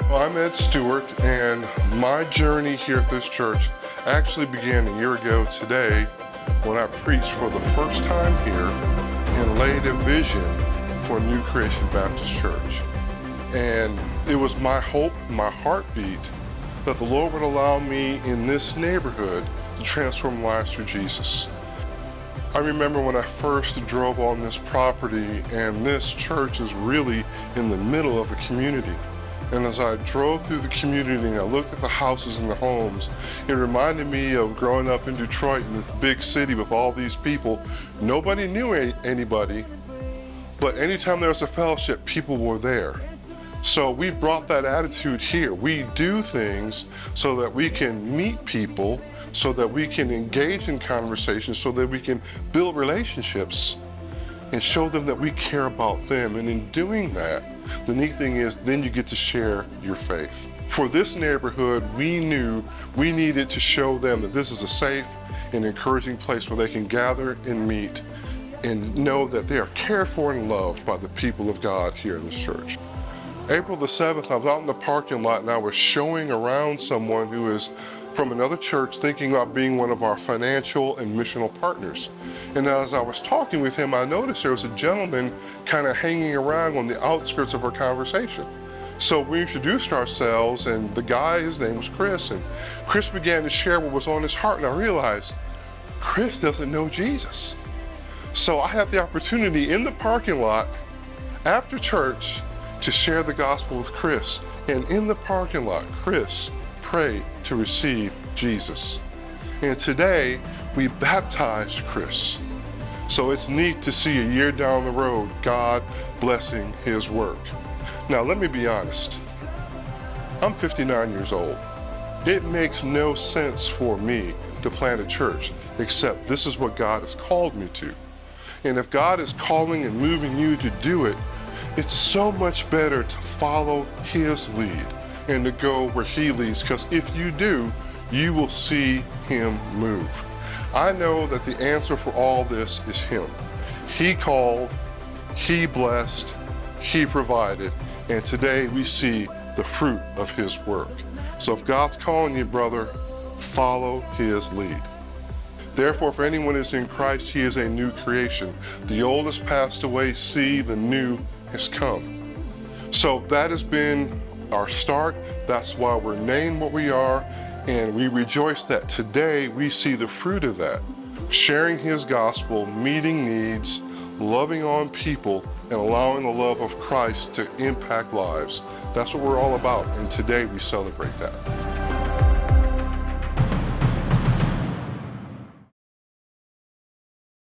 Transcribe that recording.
Well, I'm Ed Stewart, and my journey here at this church actually began a year ago today when I preached for the first time here and laid a vision for New Creation Baptist Church. And it was my hope, my heartbeat, that the Lord would allow me in this neighborhood to transform lives through Jesus. I remember when I first drove on this property, and this church is really in the middle of a community. And as I drove through the community and I looked at the houses and the homes, it reminded me of growing up in Detroit in this big city with all these people. Nobody knew anybody, but anytime there was a fellowship, people were there. So we brought that attitude here. We do things so that we can meet people, so that we can engage in conversations, so that we can build relationships and show them that we care about them. And in doing that, the neat thing is then you get to share your faith. For this neighborhood, we knew we needed to show them that this is a safe and encouraging place where they can gather and meet and know that they are cared for and loved by the people of God here in this church. April the 7th, I was out in the parking lot and I was showing around someone who is from another church thinking about being one of our financial and missional partners. And as I was talking with him, I noticed there was a gentleman kind of hanging around on the outskirts of our conversation. So we introduced ourselves, and the guy, his name was Chris, and Chris began to share what was on his heart, and I realized Chris doesn't know Jesus. So I had the opportunity in the parking lot after church to share the gospel with Chris. And in the parking lot, Chris prayed to receive Jesus. And today, we baptized Chris. So it's neat to see a year down the road, God blessing his work. Now, let me be honest. I'm 59 years old. It makes no sense for me to plant a church, except this is what God has called me to. And if God is calling and moving you to do it, it's so much better to follow his lead and to go where he leads, because if you do, you will see him move. I know that the answer for all this is him. He called, he blessed, he provided, and today we see the fruit of his work. So if God's calling you, brother, follow his lead. Therefore, if anyone is in Christ, he is a new creation. The old has passed away, see, the new has come. So that has been our start. That's why we're named what we are. And we rejoice that today we see the fruit of that. Sharing his gospel, meeting needs, loving on people, and allowing the love of Christ to impact lives. That's what we're all about. And today we celebrate that.